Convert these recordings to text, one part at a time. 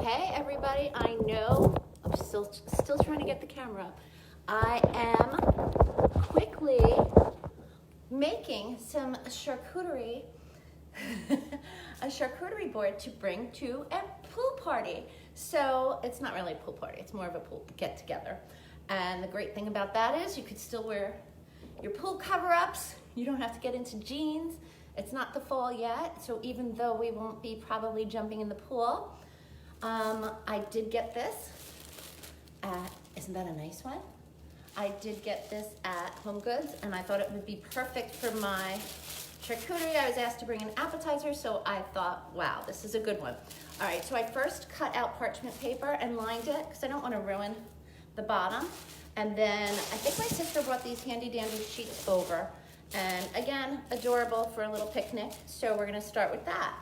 Hey everybody, I know I'm still trying to get the camera up. I am quickly making some charcuterie, a charcuterie board to bring to a pool party. So it's not really a pool party, it's more of a pool get together. And the great thing about that is you could still wear your pool cover-ups. You don't have to get into jeans. It's not the fall yet, so even though we won't be probably jumping in the pool, I did get this at, isn't that a nice one? I did get this at Home Goods, and I thought it would be perfect for my charcuterie. I was asked to bring an appetizer, so I thought, wow, this is a good one. All right, so I first cut out parchment paper and lined it, because I don't want to ruin the bottom. And then I think my sister brought these handy dandy sheets over. And again, adorable for a little picnic. So we're gonna start with that.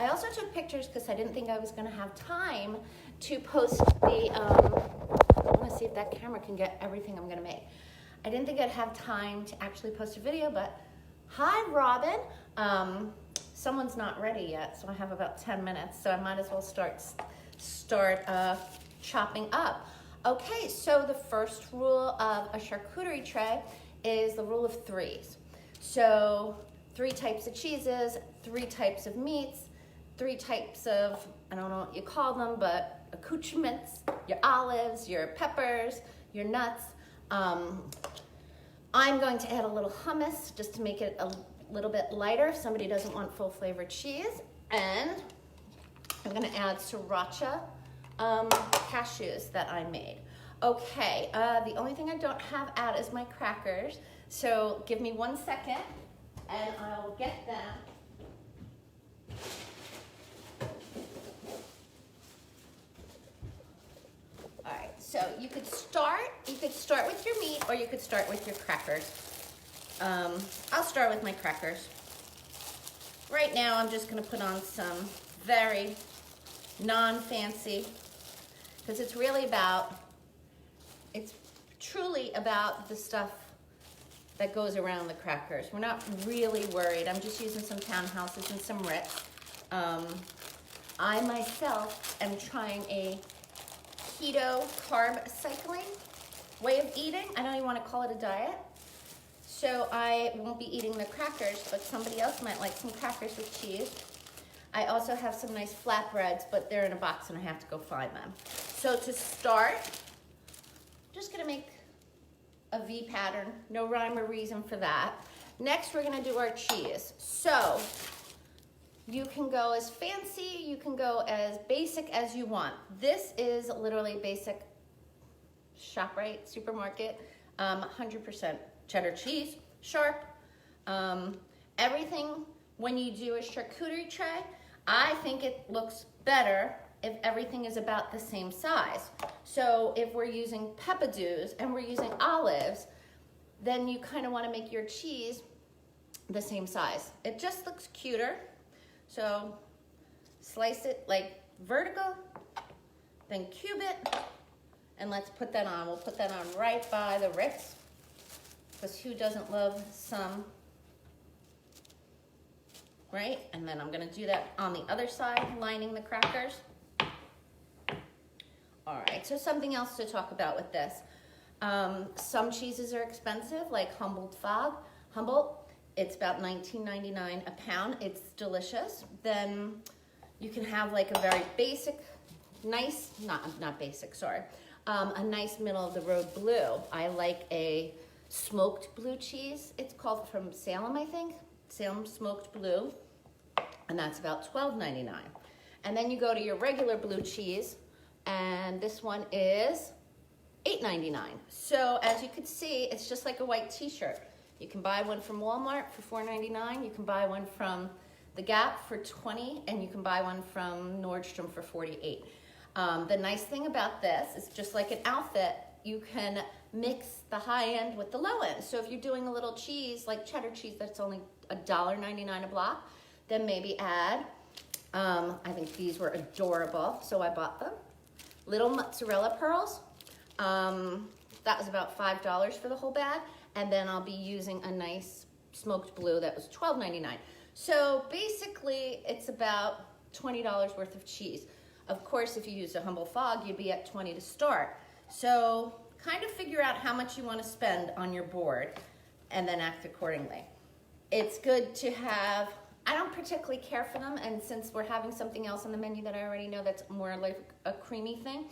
I also took pictures because I didn't think I was gonna have time to post the, I wanna see if that camera can get everything I'm gonna make. I didn't think I'd have time to actually post a video, but hi, Robin. Someone's not ready yet, so I have about 10 minutes, so I might as well start chopping up. Okay, so the first rule of a charcuterie tray is the rule of threes. So 3 types of cheeses, 3 types of meats, 3 types of, I don't know what you call them, but accoutrements, your olives, your peppers, your nuts. I'm going to add a little hummus just to make it a little bit lighter if somebody doesn't want full flavored cheese. And I'm gonna add sriracha cashews that I made. Okay, the only thing I don't have out is my crackers. So give me 1 second and I'll get them. All right, so you could start with your meat or you could start with your crackers. I'll start with my crackers. Right now I'm just gonna put on some very non-fancy, because it's truly about the stuff that goes around the crackers. We're not really worried. I'm just using some Townhouses and some Ritz. I myself am trying a keto carb cycling way of eating. I don't even want to call it a diet. So I won't be eating the crackers, but somebody else might like some crackers with cheese. I also have some nice flatbreads, but they're in a box and I have to go find them. So to start, I'm just gonna make a V pattern, no rhyme or reason for that. Next, we're gonna do our cheese. So you can go as fancy, you can go as basic as you want. This is literally basic ShopRite supermarket, 100% cheddar cheese, sharp. Everything, when you do a charcuterie tray, I think it looks better if everything is about the same size. So if we're using peppadews and we're using olives, then you kind of want to make your cheese the same size. It just looks cuter. So slice it like vertical, then cube it, and let's put that on. We'll put that on right by the Ritz, because who doesn't love some, right? And then I'm gonna do that on the other side, lining the crackers. All right, so something else to talk about with this. Some cheeses are expensive, like Humboldt, it's about $19.99 a pound. It's delicious. Then you can have like a very basic, nice, not basic, sorry, a nice middle of the road blue. I like a smoked blue cheese. It's called from Salem, I think. Salem smoked blue, and that's about $12.99. And then you go to your regular blue cheese, and this one is $8.99. So as you can see, it's just like a white t-shirt. You can buy one from Walmart for $4.99. You can buy one from The Gap for $20, and you can buy one from Nordstrom for $48. The nice thing about this is, just like an outfit, you can mix the high end with the low end. So if you're doing a little cheese, like cheddar cheese, that's only $1.99 a block, then maybe add, I think these were adorable, so I bought them. Little mozzarella pearls, that was about $5 for the whole bag, and then I'll be using a nice smoked blue that was $12.99. So basically, it's about $20 worth of cheese. Of course, if you use a humble fog, you'd be at 20 to start. So kind of figure out how much you want to spend on your board and then act accordingly. It's good to have, I don't particularly care for them, and since we're having something else on the menu that I already know that's more like a creamy thing,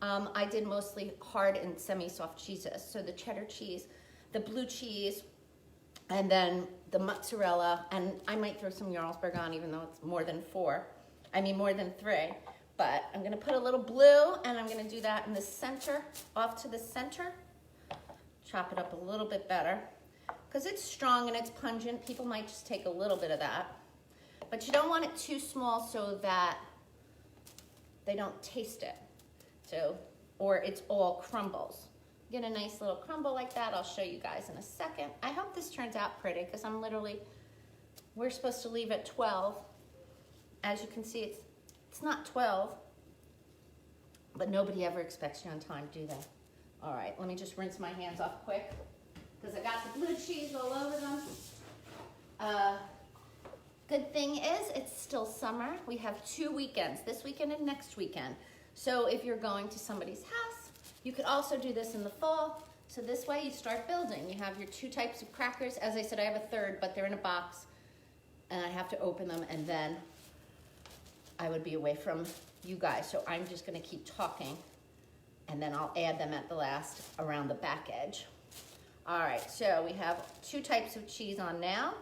I did mostly hard and semi-soft cheeses. So the cheddar cheese, the blue cheese, and then the mozzarella, and I might throw some Jarlsberg on even though it's more than more than 3. But I'm gonna put a little blue, and I'm gonna do that in the center, off to the center. Chop it up a little bit better. Because it's strong and it's pungent, people might just take a little bit of that. But you don't want it too small so that they don't taste it. So, or it's all crumbles. Get a nice little crumble like that. I'll show you guys in a second. I hope this turns out pretty because we're supposed to leave at 12. As you can see, it's not 12, but nobody ever expects you on time, do they? All right, let me just rinse my hands off quick because I got the blue cheese all over them. Good thing is it's still summer. We have 2 weekends, this weekend and next weekend. So if you're going to somebody's house, you could also do this in the fall. So this way you start building. You have your 2 types of crackers. As I said, I have a third, but they're in a box and I have to open them, and then I would be away from you guys. So I'm just gonna keep talking, and then I'll add them at the last around the back edge. All right, so we have 2 types of cheese on now.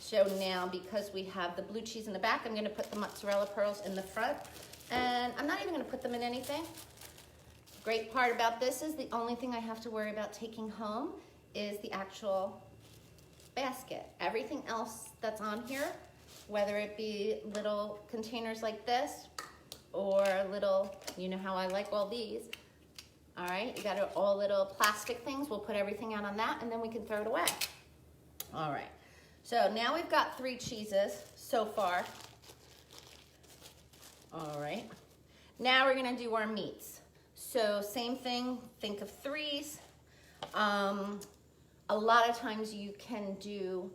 So now, because we have the blue cheese in the back, I'm gonna put the mozzarella pearls in the front, and I'm not even gonna put them in anything. Great part about this is the only thing I have to worry about taking home is the actual basket. Everything else that's on here, whether it be little containers like this or little, you know how I like all these. All right, you got all little plastic things. We'll put everything out on that, and then we can throw it away. All right, so now we've got 3 cheeses so far. All right, now we're gonna do our meats. So same thing, think of 3s. A lot of times you can do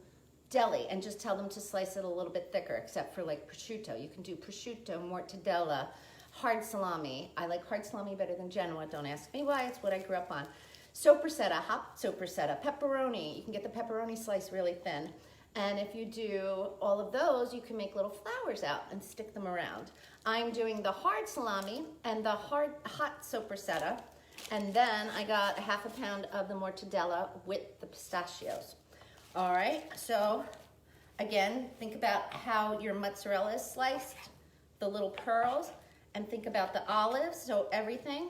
deli and just tell them to slice it a little bit thicker, except for like prosciutto. You can do prosciutto, mortadella, hard salami. I like hard salami better than Genoa. Don't ask me why, it's what I grew up on. Sopressata, hot sopressata, pepperoni. You can get the pepperoni sliced really thin. And if you do all of those, you can make little flowers out and stick them around. I'm doing the hard salami and the hot sopressata. And then I got a ½ pound of the mortadella with the pistachios. All right, so again, think about how your mozzarella is sliced, the little pearls, and think about the olives. So everything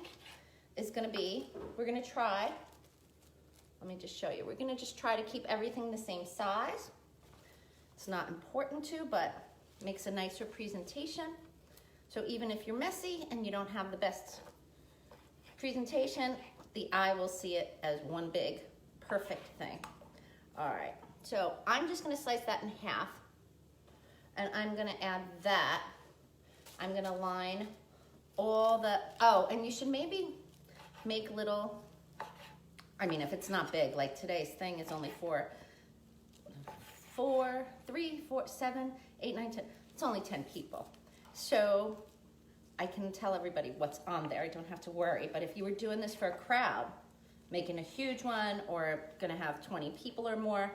is gonna be, we're gonna try, let me just show you. We're gonna just try to keep everything the same size. It's not important to, but makes a nicer presentation. So even if you're messy and you don't have the best presentation, the eye will see it as one big, perfect thing. All right, so I'm just gonna slice that in half, and I'm gonna add that. I'm gonna line all the, oh, and you should maybe make little, I mean, if it's not big, like today's thing is only 3, 4, 7, 8, 9, 10, it's only 10 people. So I can tell everybody what's on there. I don't have to worry. But if you were doing this for a crowd, making a huge one or gonna have 20 people or more,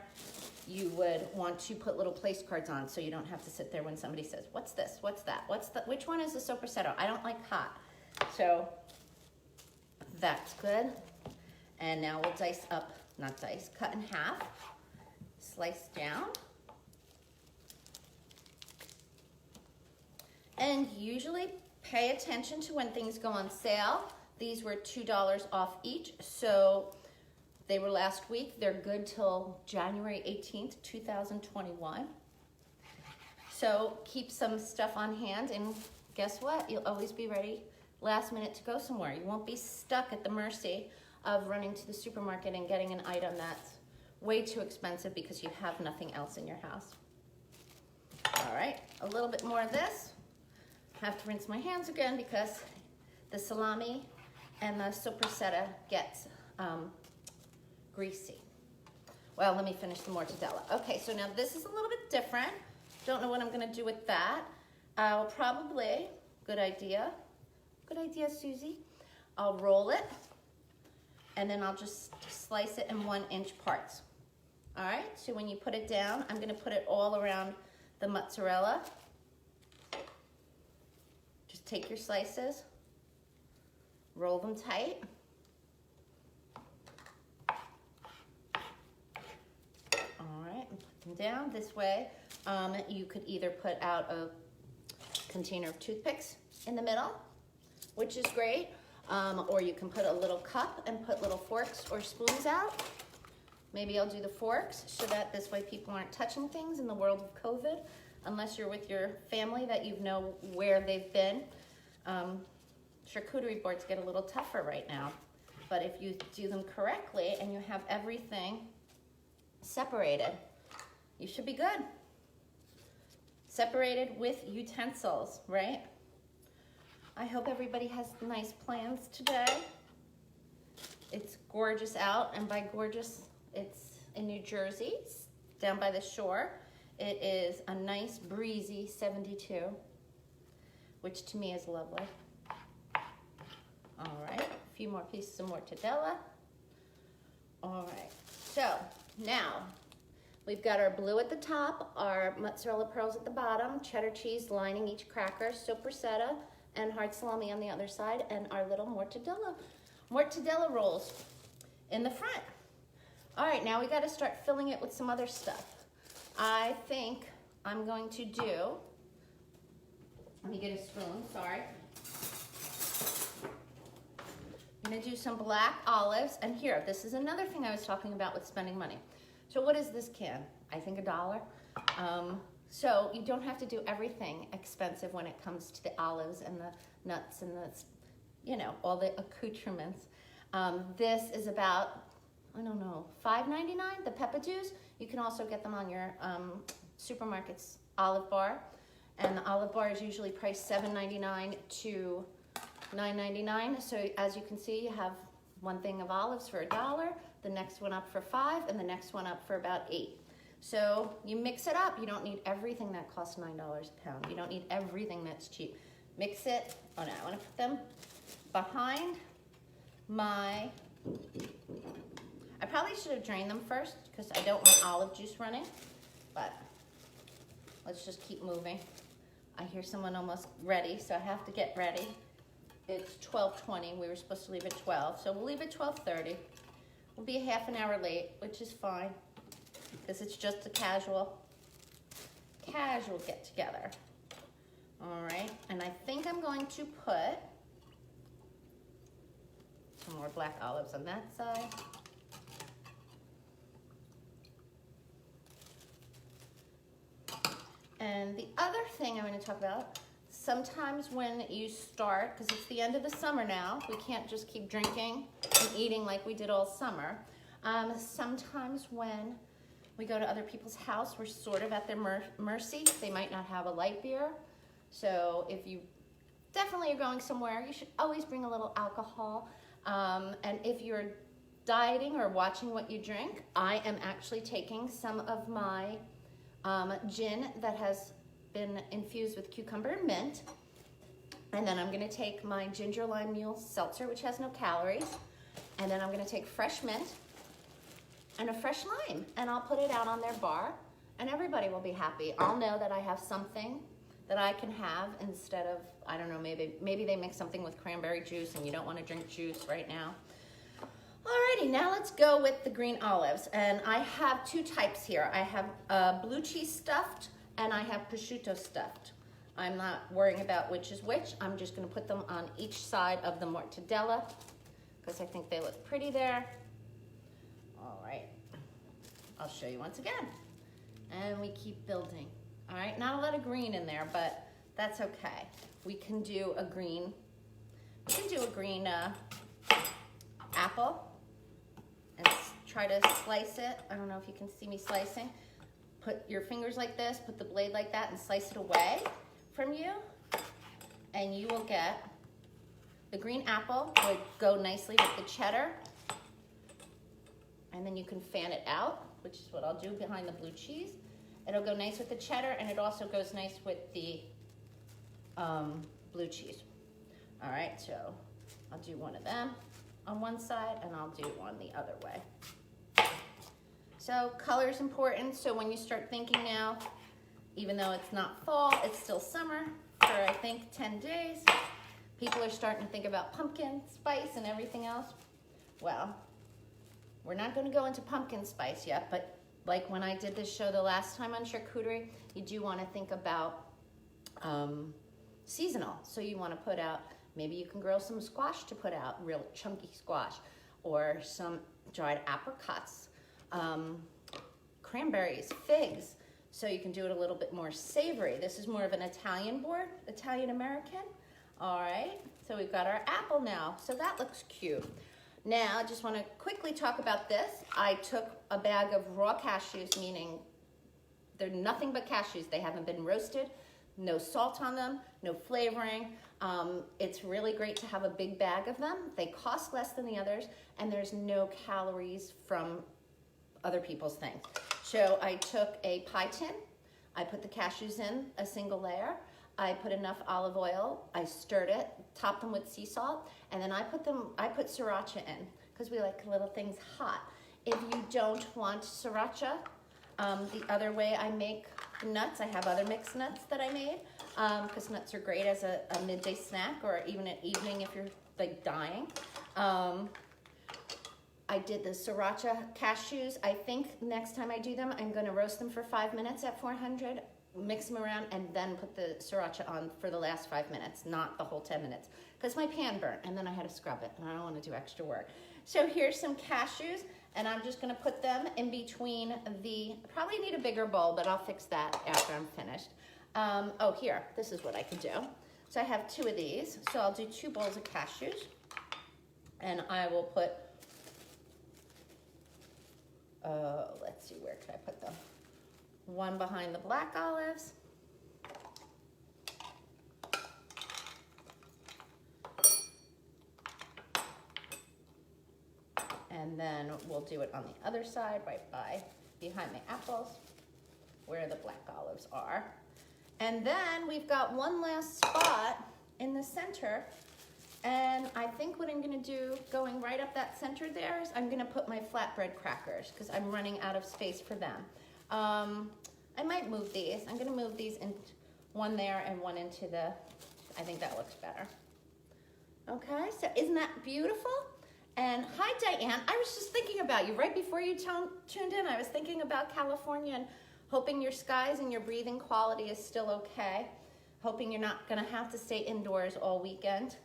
you would want to put little place cards on so you don't have to sit there when somebody says, what's this, what's that, which one is the sopressata? I don't like hot. So that's good. And now we'll dice up, not dice, cut in half, slice down. And usually pay attention to when things go on sale. These were $2 off each, so they were last week. They're good till January 18th, 2021. So keep some stuff on hand, and guess what? You'll always be ready last minute to go somewhere. You won't be stuck at the mercy of running to the supermarket and getting an item that's way too expensive because you have nothing else in your house. All right, a little bit more of this. Have to rinse my hands again because the salami and the sopressata gets greasy. Well, let me finish the mortadella. Okay, so now this is a little bit different. Don't know what I'm gonna do with that. I'll probably Good idea. Good idea, Susie. I'll roll it, and then I'll just slice it in 1-inch parts. All right, so when you put it down, I'm gonna put it all around the mozzarella. Just take your slices, roll them tight. All right, and put them down this way. You could either put out a container of toothpicks in the middle, which is great, or you can put a little cup and put little forks or spoons out. Maybe I'll do the forks so that this way people aren't touching things in the world of COVID, unless you're with your family that you know where they've been. Charcuterie boards get a little tougher right now, but if you do them correctly and you have everything separated, you should be good. Separated with utensils, right? I hope everybody has nice plans today. It's gorgeous out, and by gorgeous, it's in New Jersey, down by the shore. It is a nice breezy 72, which to me is lovely. All right, a few more pieces of mortadella. All right, so now we've got our blue at the top, our mozzarella pearls at the bottom, cheddar cheese lining each cracker, sopressata, and hard salami on the other side, and our little mortadella rolls in the front. All right, now we got to start filling it with some other stuff. I think I'm going to do, let me get a spoon, sorry. I'm going to do some black olives, and here, this is another thing I was talking about with spending money. So what is this can? I think $1. So you don't have to do everything expensive when it comes to the olives and the nuts and the, you know, all the accoutrements. This is about, I don't know, $5.99, the peppadews. You can also get them on your supermarket's olive bar. And the olive bar is usually priced $7.99 to $9.99. So as you can see, you have one thing of olives for $1, the next one up for $5, and the next one up for about $8. So you mix it up. You don't need everything that costs $9 a pound. You don't need everything that's cheap. Mix it. Oh no, I want to put them behind my, I probably should have drained them first because I don't want olive juice running, but let's just keep moving. I hear someone almost ready, so I have to get ready. It's 12:20. We were supposed to leave at 12, so we'll leave at 12:30. We'll be a half an hour late, which is fine because it's just a casual get together. All right, and I think I'm going to put some more black olives on that side. And the other thing I'm going to talk about, sometimes when you start, because it's the end of the summer now, we can't just keep drinking and eating like we did all summer. Sometimes when we go to other people's house, we're sort of at their mercy. They might not have a light beer. So if you definitely are going somewhere, you should always bring a little alcohol. And if you're dieting or watching what you drink, I am actually taking some of my gin that has been infused with cucumber and mint. And then I'm gonna take my ginger lime mule seltzer, which has no calories. And then I'm gonna take fresh mint and a fresh lime, and I'll put it out on their bar, and everybody will be happy. I'll know that I have something that I can have instead of, I don't know, maybe they make something with cranberry juice and you don't wanna drink juice right now. Alrighty, now let's go with the green olives. And I have two types here. I have blue cheese stuffed and I have prosciutto stuffed. I'm not worrying about which is which. I'm just gonna put them on each side of the mortadella because I think they look pretty there. All right, I'll show you once again. And we keep building. All right, not a lot of green in there, but that's okay. We can do a green, apple and try to slice it. I don't know if you can see me slicing. Put your fingers like this, put the blade like that, and slice it away from you. And you will get, the green apple would go nicely with the cheddar. And then you can fan it out, which is what I'll do behind the blue cheese. It'll go nice with the cheddar, and it also goes nice with the blue cheese. All right, so I'll do one of them on one side and I'll do one the other way. So color is important. So when you start thinking now, even though it's not fall, it's still summer for I think 10 days, people are starting to think about pumpkin spice and everything else. Well, we're not going to go into pumpkin spice yet, but like when I did this show the last time on charcuterie, you do want to think about seasonal. So you want to put out, maybe you can grill some squash to put out, real chunky squash, or some dried apricots, cranberries, figs, so you can do it a little bit more savory. This is more of an Italian board, Italian-American. All right, so we've got our apple now, so that looks cute. Now, I just want to quickly talk about this. I took a bag of raw cashews, meaning they're nothing but cashews. They haven't been roasted, no salt on them, no flavoring. It's really great to have a big bag of them. They cost less than the others, and there's no calories from other people's things. So I took a pie tin. I put the cashews in a single layer. I put enough olive oil, I stirred it, topped them with sea salt, and then I put sriracha in because we like little things hot. If you don't want sriracha, the other way I make nuts, I have other mixed nuts that I made because nuts are great as a midday snack or even at evening if you're like dying. I did the sriracha cashews. I think next time I do them, I'm going to roast them for 5 minutes at 400. Mix them around and then put the sriracha on for the last 5 minutes, not the whole 10 minutes, because my pan burnt and then I had to scrub it and I don't want to do extra work. So here's some cashews and I'm just going to put them in between probably need a bigger bowl, but I'll fix that after I'm finished. Oh, here, this is what I can do. So I have 2 of these, so I'll do 2 bowls of cashews and I will put, let's see, where can I put them? One behind the black olives. And then we'll do it on the other side, right behind the apples, where the black olives are. And then we've got one last spot in the center. And I think what I'm gonna do, going right up that center there, is I'm gonna put my flatbread crackers, because I'm running out of space for them. I might move these. I'm gonna move these in, one there and one into I think that looks better. Okay, so isn't that beautiful? And hi, Diane. I was just thinking about you right before you tuned in. I was thinking about California and hoping your skies and your breathing quality is still okay. Hoping you're not gonna have to stay indoors all weekend.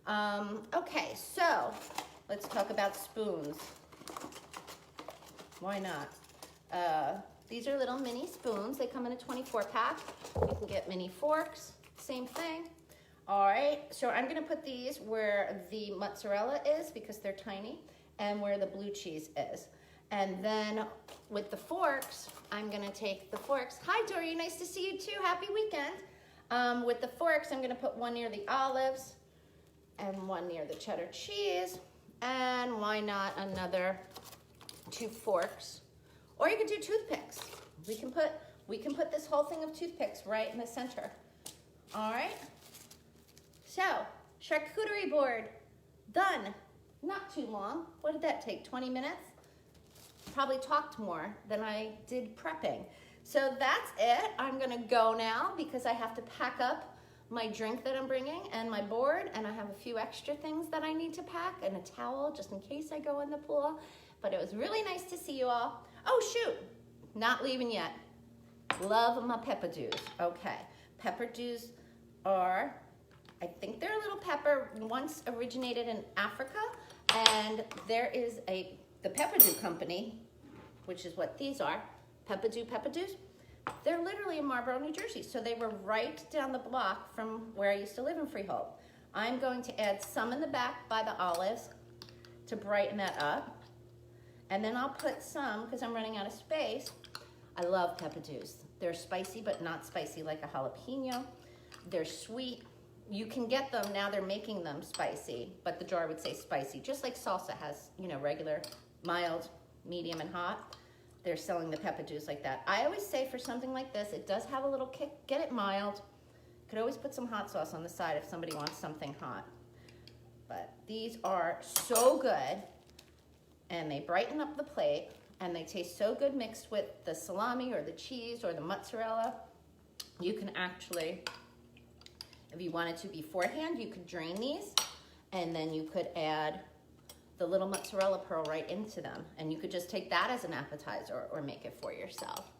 Okay, so let's talk about spoons. Why not? These are little mini spoons. They come in a 24 pack. You can get mini forks, same thing. All right, so I'm gonna put these where the mozzarella is because they're tiny and where the blue cheese is. And then with the forks, I'm gonna take the forks. Hi, Dory, nice to see you too. Happy weekend. With the forks, I'm gonna put one near the olives and one near the cheddar cheese. And why not another 2 forks? Or you could do toothpicks. We can put this whole thing of toothpicks right in the center. All right. So, charcuterie board, done. Not too long. What did that take, 20 minutes? Probably talked more than I did prepping. So that's it. I'm gonna go now because I have to pack up my drink that I'm bringing and my board, and I have a few extra things that I need to pack and a towel just in case I go in the pool. But it was really nice to see you all. Oh shoot, not leaving yet. Love my peppadews. Okay, peppadews are, I think they're a little pepper, once originated in Africa, and there is the Peppadew Company, which is what these are, Peppadews. They're literally in Marlboro, New Jersey, so they were right down the block from where I used to live in Freehold. I'm going to add some in the back by the olives to brighten that up, and then I'll put some, because I'm running out of space. I love Peppadews. They're spicy, but not spicy like a jalapeno. They're sweet. You can get them, now they're making them spicy, but the jar would say spicy, just like salsa has, you know, regular, mild, medium, and hot. They're selling the Peppadews like that. I always say for something like this, it does have a little kick. Get it mild, Could always put some hot sauce on the side if somebody wants something hot. But these are so good, and they brighten up the plate, and they taste so good mixed with the salami or the cheese or the mozzarella. You can actually, if you wanted to beforehand, you could drain these, and then you could add the little mozzarella pearl right into them, and you could just take that as an appetizer or make it for yourself.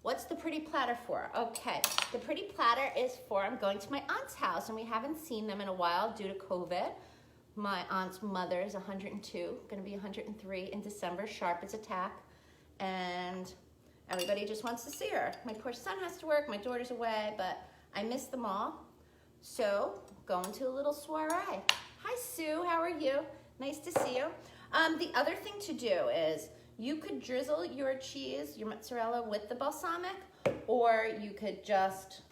What's the pretty platter for? Okay, the pretty platter is for, I'm going to my aunt's house, and we haven't seen them in a while due to COVID. My aunt's mother is 102, gonna be 103 in December, sharp as a tack, and everybody just wants to see her. My poor son has to work, my daughter's away, but I miss them all. So, going to a little soiree. Hi Sue, how are you? Nice to see you. The other thing to do is, you could drizzle your cheese, your mozzarella with the balsamic, or you could just,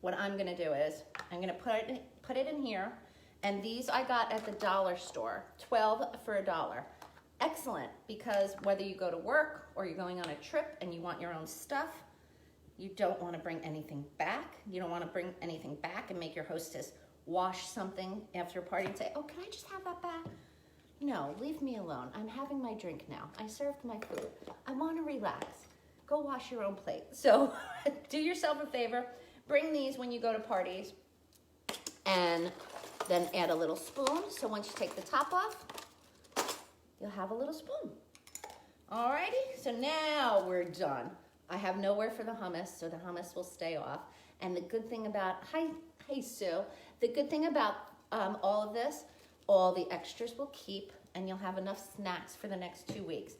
what I'm gonna do is, I'm gonna put it in here, and these I got at the dollar store, 12 for $1. Excellent, because whether you go to work or you're going on a trip and you want your own stuff, you don't wanna bring anything back. You don't wanna bring anything back and make your hostess wash something after a party and say, oh, can I just have that back? No, leave me alone. I'm having my drink now. I served my food. I want to relax. Go wash your own plate. So do yourself a favor. Bring these when you go to parties, and then add a little spoon. So once you take the top off, you'll have a little spoon. Alrighty, so now we're done. I have nowhere for the hummus, so the hummus will stay off. And the good thing about, hi Sue. The good thing about all of this, all the extras will keep, and you'll have enough snacks for the next 2 weeks.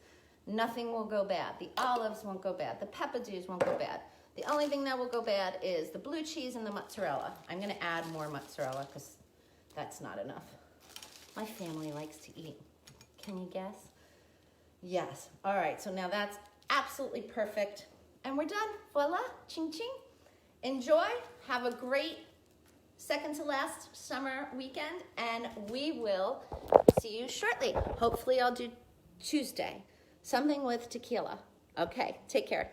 Nothing will go bad. The olives won't go bad. The peppadews won't go bad. The only thing that will go bad is the blue cheese and the mozzarella. I'm gonna add more mozzarella because that's not enough. My family likes to eat. Can you guess? Yes. All right, so now that's absolutely perfect. And we're done. Voila, ching ching. Enjoy, have a great second to last summer weekend, and we will see you shortly. Hopefully I'll do Tuesday, something with tequila. Okay, take care.